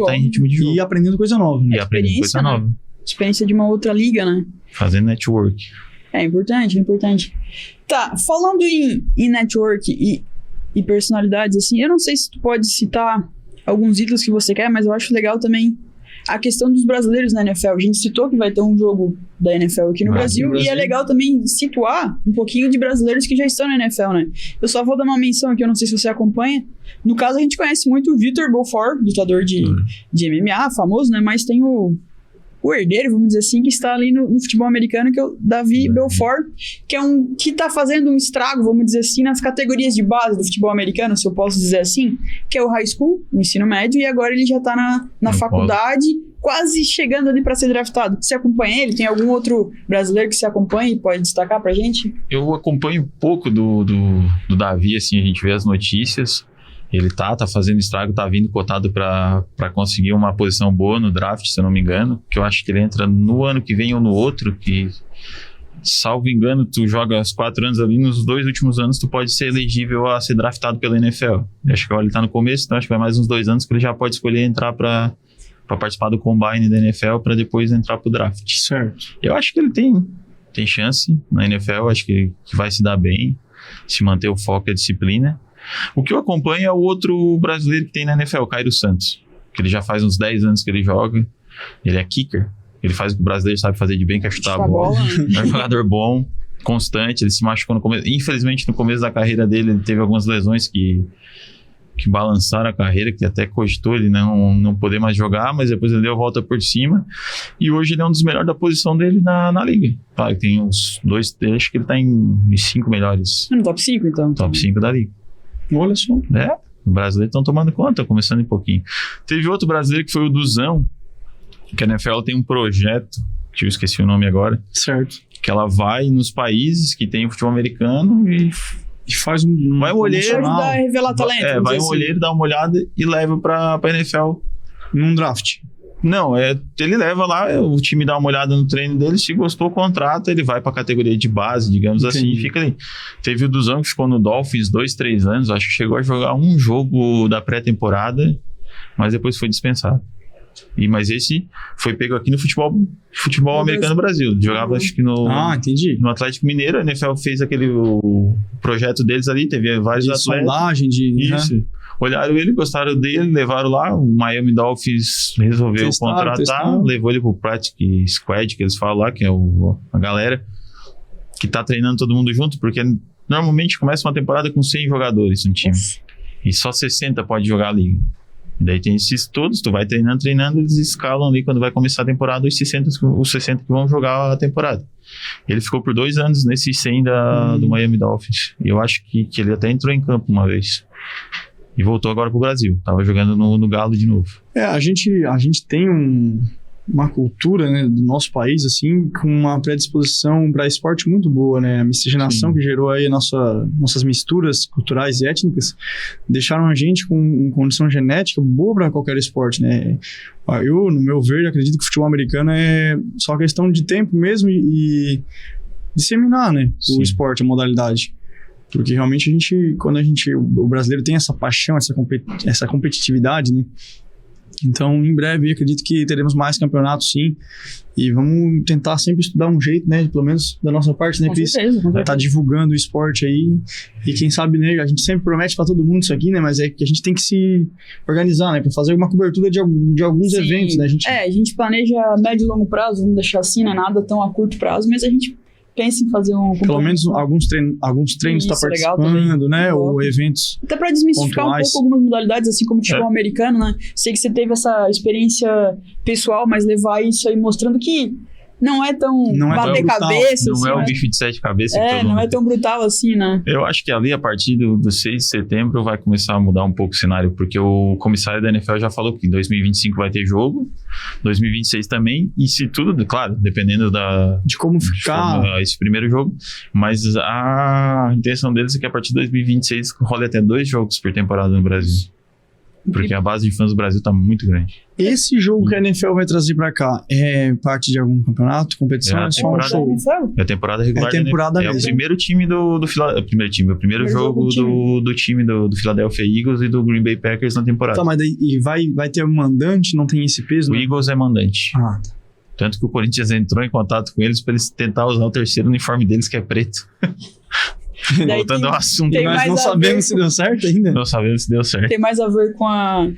Tá em ritmo de jogo. E aprendendo coisa nova. Né? E aprendendo coisa nova. Experiência de uma outra liga, né? Fazendo network. É importante. Tá, falando em network e personalidades, assim, eu não sei se tu pode citar alguns ídolos que você quer, mas eu acho legal também a questão dos brasileiros na NFL. A gente citou que vai ter um jogo da NFL aqui no Brasil, e é legal também situar um pouquinho de brasileiros que já estão na NFL, né? Eu só vou dar uma menção aqui, eu não sei se você acompanha. No caso, a gente conhece muito o Vitor Belfort, lutador de MMA, famoso, né? Mas tem o herdeiro, vamos dizer assim, que está ali no futebol americano, que é o Davi Belfort, que tá fazendo um estrago, vamos dizer assim, nas categorias de base do futebol americano, se eu posso dizer assim, que é o high school, o ensino médio, e agora ele já tá na faculdade, quase chegando ali para ser draftado. Você acompanha ele? Tem algum outro brasileiro que você acompanha e pode destacar pra gente? Eu acompanho um pouco do Davi, assim, a gente vê as notícias. Ele tá fazendo estrago, tá vindo cotado para conseguir uma posição boa no draft, se eu não me engano, que eu acho que ele entra no ano que vem ou no outro, que, salvo engano, tu joga os 4 anos ali, nos 2 últimos anos tu pode ser elegível a ser draftado pela NFL. Eu acho que ele tá no começo, então acho que vai mais uns 2 anos que ele já pode escolher entrar para participar do combine da NFL para depois entrar pro draft. Certo. Eu acho que ele tem chance na NFL, acho que vai se dar bem, se manter o foco e a disciplina. O que eu acompanho é o outro brasileiro que tem na NFL, o Cairo Santos, que ele já faz uns 10 anos que ele joga. Ele é kicker. Ele faz o que o brasileiro sabe fazer de bem, que é chutar a bola. Né? É um jogador bom, constante. Ele se machucou no começo. Infelizmente, no começo da carreira dele, ele teve algumas lesões que balançaram a carreira, que até cogitou ele não poder mais jogar, mas depois ele deu a volta por cima. E hoje ele é um dos melhores da posição dele na liga. Claro, tem uns 2, acho que ele tá em 5 melhores. No top 5, então. Top 5 da liga. Olha só. Os brasileiros estão tomando conta, começando em pouquinho. Teve outro brasileiro que foi o Duzão, que a NFL tem um projeto, que eu esqueci o nome agora. Certo. Que ela vai nos países que tem o futebol americano e faz vai um olheiro. Ajudar a revelar talento. Vai um olheiro, dá uma olhada e leva pra NFL. Num draft. Não, ele leva lá, o time dá uma olhada no treino dele, se gostou, contrata, ele vai pra categoria de base, digamos assim, e fica ali. Teve o Duzão que ficou no Dolphins 2-3 anos, acho que chegou a jogar um jogo da pré-temporada, mas depois foi dispensado. Mas esse foi pego aqui no futebol americano no Brasil. Jogava, acho que no Atlético Mineiro. A NFL fez o projeto deles ali, teve vários atletas. Sondagem Isso. Né? Olharam ele, gostaram dele, levaram lá. O Miami Dolphins resolveu contratar, levou ele pro Practice Squad, que eles falam lá, que é a galera que tá treinando todo mundo junto, porque normalmente começa uma temporada com 100 jogadores no time. E só 60 pode jogar a liga. Daí tem esses todos, tu vai treinando, eles escalam ali quando vai começar a temporada os 60 que vão jogar a temporada. Ele ficou por 2 anos nesse 100 do Miami Dolphins. E eu acho que ele até entrou em campo uma vez. E voltou agora pro Brasil. Tava jogando no Galo de novo. A gente tem uma cultura, né, do nosso país, assim, com uma predisposição para esporte muito boa, né? A miscigenação que gerou aí nossas misturas culturais e étnicas deixaram a gente com condição genética boa para qualquer esporte, né? Eu, no meu ver, acredito que o futebol americano é só questão de tempo mesmo e disseminar, né, o esporte, a modalidade. Porque realmente quando o brasileiro tem essa paixão, essa competitividade, né? Então, em breve, acredito que teremos mais campeonatos, sim. E vamos tentar sempre estudar um jeito, né? Pelo menos da nossa parte, né, Cris? Tá divulgando o esporte aí. E quem sabe, né? A gente sempre promete pra todo mundo isso aqui, né? Mas é que a gente tem que se organizar, né? Pra fazer uma cobertura de alguns eventos, né? A gente planeja a médio e longo prazo, vamos deixar assim, né? Nada tão a curto prazo, mas a gente pensa em fazer pelo menos alguns treinos tá participando, né? Ou eventos até para desmistificar pontuais. Um pouco algumas modalidades, assim como o futebol americano, né? Sei que você teve essa experiência pessoal, mas levar isso aí mostrando que não é tão bater cabeça. Não assim, é o bicho de 7 cabeças. Não é tão brutal assim, né? Eu acho que ali, a partir do 6 de setembro, vai começar a mudar um pouco o cenário, porque o comissário da NFL já falou que em 2025 vai ter jogo, 2026 também, e se tudo, claro, dependendo de como ficar esse primeiro jogo, mas a intenção deles é que a partir de 2026 role até 2 jogos por temporada no Brasil. Porque a base de fãs do Brasil tá muito grande. Esse jogo que a NFL vai trazer pra cá é parte de algum campeonato, competição? É só um show? É temporada regular. É temporada mesmo. É o primeiro time do Philadelphia. O primeiro jogo do time do Philadelphia Eagles e do Green Bay Packers na temporada. Tá, mas daí vai ter um mandante? Não tem esse peso? O Eagles é mandante. Tá. Tanto que o Corinthians entrou em contato com eles pra eles tentar usar o terceiro uniforme deles, que é preto. Voltando ao assunto. Nós não sabemos se deu certo ainda. Não sabemos se deu certo. Tem mais a ver com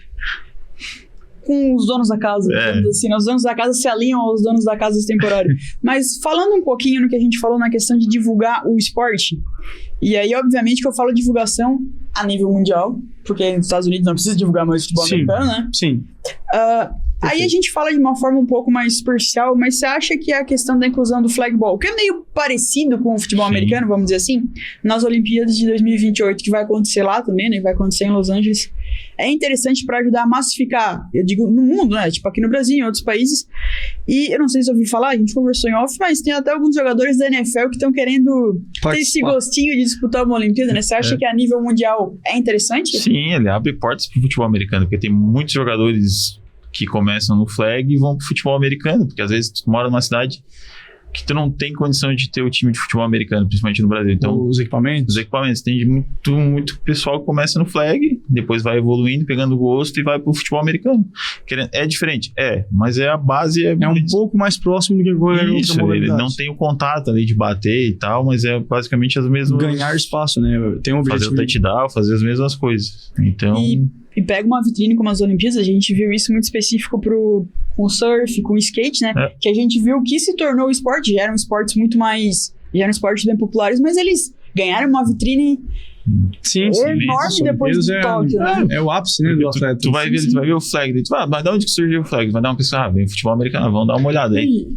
os donos da casa. Assim, os donos da casa se alinham aos donos da casa temporários. Mas falando um pouquinho no que a gente falou na questão de divulgar o esporte. E aí, obviamente, que eu falo divulgação a nível mundial. Porque nos Estados Unidos não precisa divulgar mais futebol americano, né? Sim. Aí a gente fala de uma forma um pouco mais superficial, mas você acha que a questão da inclusão do flag ball, que é meio parecido com o futebol americano, vamos dizer assim, nas Olimpíadas de 2028, que vai acontecer lá também, né? Vai acontecer em Los Angeles, é interessante para ajudar a massificar, eu digo, no mundo, né? Tipo aqui no Brasil, em outros países. E eu não sei se eu ouvi falar, a gente conversou em off, mas tem até alguns jogadores da NFL que estão querendo ter esse gostinho de disputar uma Olimpíada, né? Você acha que a nível mundial é interessante? Sim, ele abre portas pro futebol americano, porque tem muitos jogadores que começam no flag e vão pro futebol americano, porque às vezes tu mora numa cidade que tu não tem condição de ter o time de futebol americano, principalmente no Brasil. Então, os equipamentos? Tem muito pessoal que começa no flag, depois vai evoluindo, pegando gosto e vai pro futebol americano. É diferente? Mas a base é um pouco mais próximo do que qualquer outra modalidade. Ele não tem o contato ali de bater e tal, mas é basicamente as mesmas... Ganhar espaço, né? Tem um objetivo. Fazer o touchdown, fazer as mesmas coisas. Então... E pega uma vitrine como as Olimpíadas, a gente viu isso muito específico pro com o surf, com o skate, né? Que a gente viu que se tornou o esporte, já eram esportes bem populares, mas eles ganharam uma vitrine enorme depois do Tóquio, né? É o ápice, né, do atleta. Tu vai ver o flag, mas de onde que surgiu o flag? Vai dar uma pessoa, vem futebol americano, vamos dar uma olhada aí.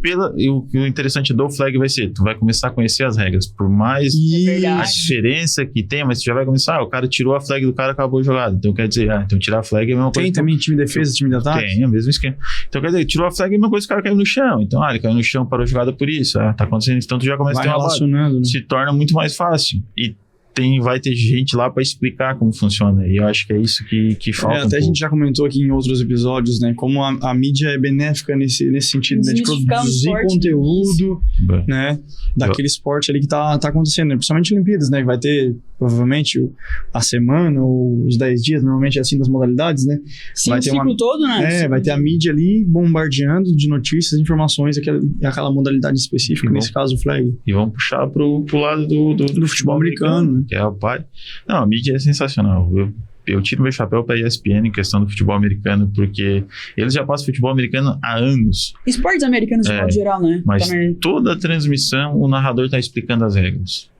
O interessante do flag vai ser, tu vai começar a conhecer as regras, por mais a diferença que tem, mas tu já vai começar, o cara tirou a flag do cara, acabou a jogada, então quer dizer, então tirar a flag é a mesma coisa. Tem também time de defesa, time de ataque? Tem, é o mesmo esquema. Então quer dizer, tirou a flag é a mesma coisa que o cara caiu no chão, então ele caiu no chão, parou a jogada por isso, tá acontecendo isso, então tu já começa a ter uma base, né? se torna muito mais fácil, e vai ter gente lá para explicar como funciona. E eu acho que é isso que falta. Até a gente já comentou aqui em outros episódios, né? Como a mídia é benéfica nesse sentido, né? De produzir conteúdo, né? Daquele esporte ali que tá acontecendo, né? Principalmente Olimpíadas, né? Que vai ter, provavelmente, a semana ou os 10 dias, normalmente é assim das modalidades, né? Sim, vai o ter ciclo todo, né? Vai ter a mídia ali bombardeando de notícias, informações, aquela modalidade específica, nesse caso o flag. E vamos puxar pro lado do futebol americano, né? Que é o pai. Não, a mídia é sensacional. Eu tiro meu chapéu para a ESPN em questão do futebol americano, porque eles já passam futebol americano há anos. Esportes americanos de modo geral, né? Mas toda a transmissão, o narrador está explicando as regras.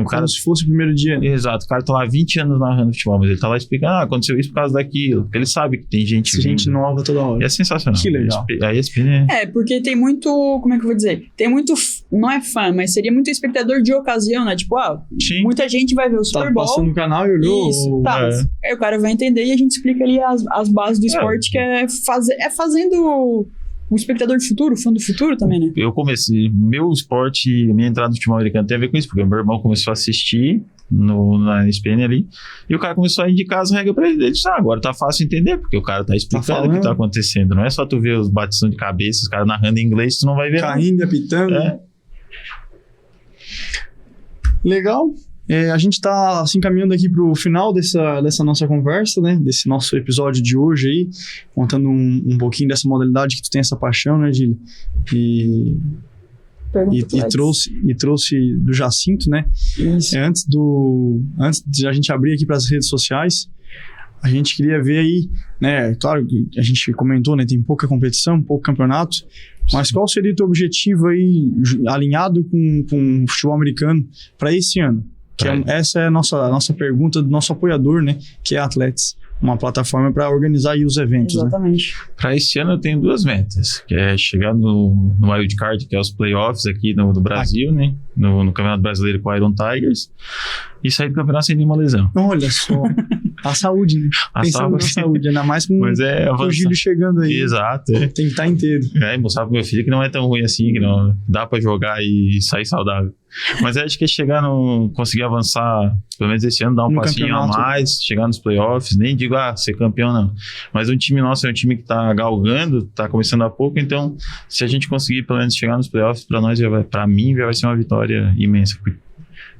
Como se fosse o primeiro dia. Exato, o cara tá lá 20 anos narrando futebol, mas ele tá lá explicando, aconteceu isso por causa daquilo. Porque ele sabe que tem gente nova toda hora. E é sensacional. Que legal. A ESPN porque tem muito, como é que eu vou dizer? Tem muito, não é fã, mas seria muito espectador de ocasião, né? Tipo, muita gente vai ver o Super Bowl. Tá passando no canal e olhou. Isso, aí o cara vai entender e a gente explica ali as bases do esporte, que é fazendo o espectador do futuro, o fã do futuro também, né? Eu comecei, meu esporte, minha entrada no futebol americano tem a ver com isso, porque meu irmão começou a assistir na ESPN ali, e o cara começou a indicar as regras pra ele. Ele disse, agora tá fácil entender, porque o cara tá explicando o que tá acontecendo. Não é só tu ver os batição de cabeça, os caras narrando em inglês, tu não vai ver. Caindo e apitando. Legal. A gente está assim, caminhando aqui para o final dessa nossa conversa, né? Desse nosso episódio de hoje aí, contando um pouquinho dessa modalidade que tu tem essa paixão, né, Gili? E trouxe do Jacinto, né? Antes de a gente abrir aqui para as redes sociais, a gente queria ver aí, né? Claro que a gente comentou, né? Tem pouca competição, pouco campeonato, mas qual seria o teu objetivo aí, alinhado com o futebol americano para esse ano? Essa é a nossa pergunta do nosso apoiador, né? Que é a Athletics, uma plataforma para organizar aí os eventos. Exatamente. Né? Para esse ano eu tenho 2 metas, que é chegar no Wild Card, que é os playoffs aqui no Brasil, né? No Campeonato Brasileiro com o Iron Tigers, e sair do campeonato sem nenhuma lesão. Olha só, a saúde, né? Pensando na saúde, ainda mais com o Gílio chegando aí. Exato. Tem que estar inteiro. Mostrar pro meu filho que não é tão ruim assim, que não dá para jogar e sair saudável. Mas acho que é conseguir avançar, pelo menos esse ano, dar um passinho a mais, chegar nos playoffs, nem digo, ser campeão não. Mas o time nosso é um time que tá galgando, tá começando há pouco, então se a gente conseguir pelo menos chegar nos playoffs, para mim já vai ser uma vitória imensa.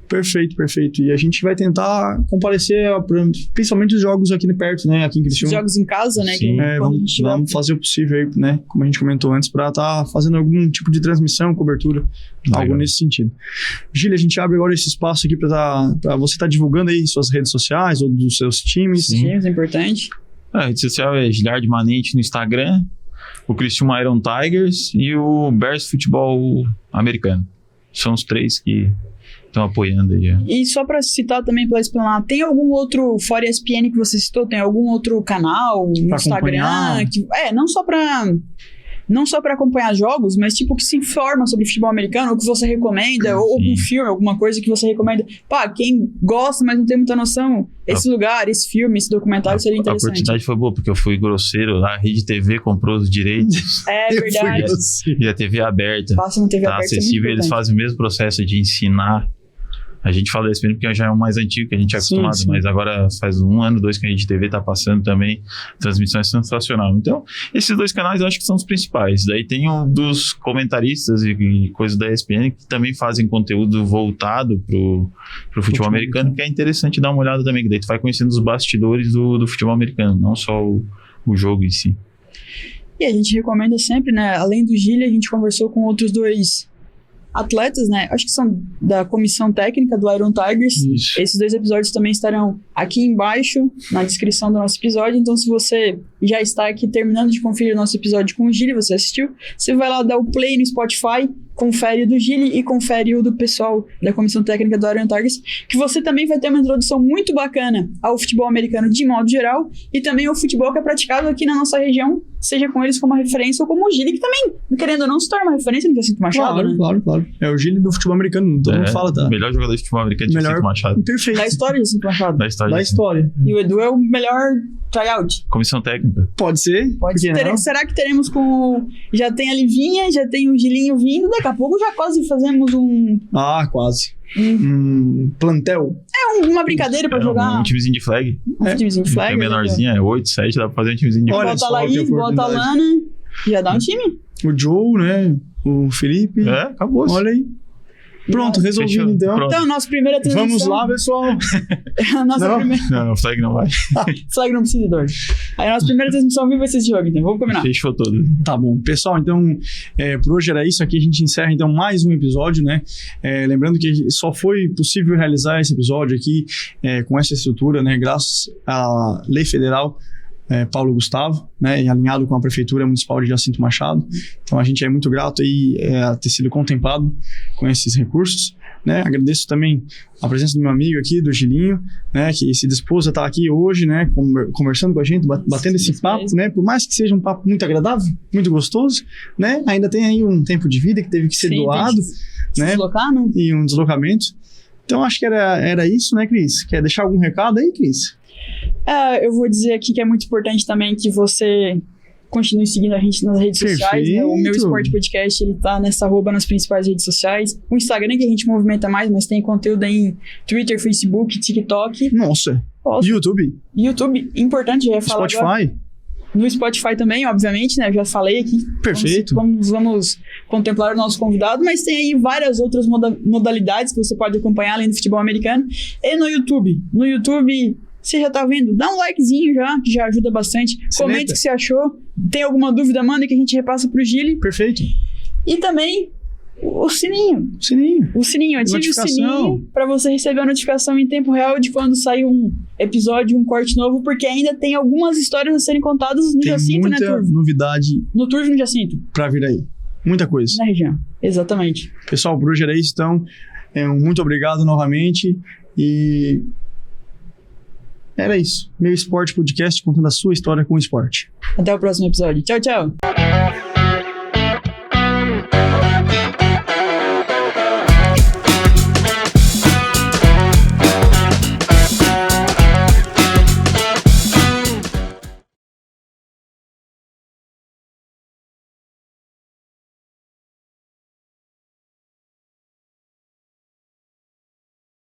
Perfeito. E a gente vai tentar comparecer, principalmente os jogos aqui perto, né? Aqui em Criciúma. Os jogos em casa, né? Vamos fazer o possível aí, né? Como a gente comentou antes, para estar fazendo algum tipo de transmissão, cobertura, algo nesse sentido. Gílio, a gente abre agora esse espaço aqui para você estar divulgando aí suas redes sociais ou dos seus times. Sim, é importante. A rede social é Giliard Manente no Instagram, o Criciúma Iron Tigers e o Bears Futebol Americano. São os 3 que estão apoiando aí. E só para citar também, para explanar, tem algum outro, fora ESPN que você citou, tem algum outro canal no Instagram? Não só para acompanhar jogos, mas tipo que se informa sobre futebol americano, ou que você recomenda, ou algum filme, alguma coisa que você recomenda. Quem gosta, mas não tem muita noção, esse lugar, esse filme, esse documentário seria interessante. A oportunidade foi boa, porque eu fui grosseiro, a Rede TV comprou os direitos. É verdade. E a TV aberta. Passa na TV aberta, acessível, eles fazem o mesmo processo de ensinar. A gente fala desse porque já é o mais antigo que a gente é acostumado, mas agora faz 1 ano, 2 que a Rede TV está passando também, transmissão é sensacional. Então, esses 2 canais eu acho que são os principais. Daí tem um dos comentaristas e coisas da ESPN que também fazem conteúdo voltado pro futebol americano, que é interessante dar uma olhada também, que daí tu vai conhecendo os bastidores do futebol americano, não só o jogo em si. E a gente recomenda sempre, né? Além do Gílio, a gente conversou com outros 2 atletas, né? Acho que são da comissão técnica do Iron Tigers. Isso. Esses 2 episódios também estarão aqui embaixo, na descrição do nosso episódio. Então, se você já está aqui terminando de conferir o nosso episódio com o Gili, você assistiu, você vai lá dar o play no Spotify, confere o do Gili e confere o do pessoal da Comissão Técnica do Orion Tigers, que você também vai ter uma introdução muito bacana ao futebol americano de modo geral e também ao futebol que é praticado aqui na nossa região, seja com eles como uma referência ou como o Gili, que também, querendo ou não, se torna uma referência no Jacinto Machado, né? Claro. É o Gili do futebol americano, todo mundo fala, tá? O melhor jogador de futebol americano de Jacinto Machado. Perfeito. Da história de Jacinto Machado. Da história. E o Edu é o melhor tryout. Comissão técnica. Pode ser. Pode ser. Será que teremos com... Já tem a Livinha, já tem o Gilinho vindo, daqui a pouco já quase fazemos um... Quase. Plantel. Uma brincadeira pra jogar. Um timezinho de flag. Um timezinho de flag. É menorzinho, é 8, 7, dá pra fazer um timezinho de flag. Bota a Laís, bota a Lana, já dá um time. O Joe, né? O Felipe. Acabou. Olha aí. Pronto, resolvido então. Pronto. Então, nossa primeira transmissão... Vamos lá, pessoal. A nossa primeira... Não, flag não vai. Flag não precisa de dor. Aí a nossa primeira transmissão viva vai ser esse jogo, então vamos combinar. Fechou todo. Tá bom. Pessoal, então, por hoje era isso. Aqui a gente encerra, então, mais um episódio, né? Lembrando que só foi possível realizar esse episódio aqui com essa estrutura, né? Graças à lei federal Paulo Gustavo, né, e alinhado com a Prefeitura Municipal de Jacinto Machado. Então a gente é muito grato aí a ter sido contemplado com esses recursos, né. Agradeço também a presença do meu amigo aqui, do Gilinho, né, que se dispôs a estar aqui hoje, né, conversando com a gente, batendo esse papo, né, por mais que seja um papo muito agradável, muito gostoso, né, ainda tem aí um tempo de vida que teve que ser doado, né, deslocar, né, e um deslocamento. Então acho que era isso, né, Cris? Quer deixar algum recado aí, Cris? Eu vou dizer aqui que é muito importante também que você continue seguindo a gente nas redes sociais, né? O Meu Esporte Podcast, ele tá nessa arroba nas principais redes sociais. O Instagram que a gente movimenta mais, mas tem conteúdo em Twitter, Facebook, TikTok. Nossa. YouTube, importante, já ia falar Spotify. Agora. No Spotify também, obviamente, né? Eu já falei aqui. Perfeito. Vamos contemplar o nosso convidado, mas tem aí várias outras modalidades que você pode acompanhar além do futebol americano. E no YouTube. No YouTube... Você já tá vendo? Dá um likezinho já, que já ajuda bastante. Comente o que você achou. Tem alguma dúvida, manda que a gente repassa pro Gili. Perfeito. E também o sininho. O sininho. Ative o sininho pra você receber a notificação em tempo real de quando sair um episódio, um corte novo, porque ainda tem algumas histórias a serem contadas no Jacinto, né, Turvo? Tem muita novidade. No Turvo e no Jacinto. Pra vir aí. Muita coisa. Na região. Exatamente. Pessoal, por hoje era isso, então. Muito obrigado novamente. E... era isso. Meu Esporte Podcast contando a sua história com o esporte. Até o próximo episódio. Tchau, tchau.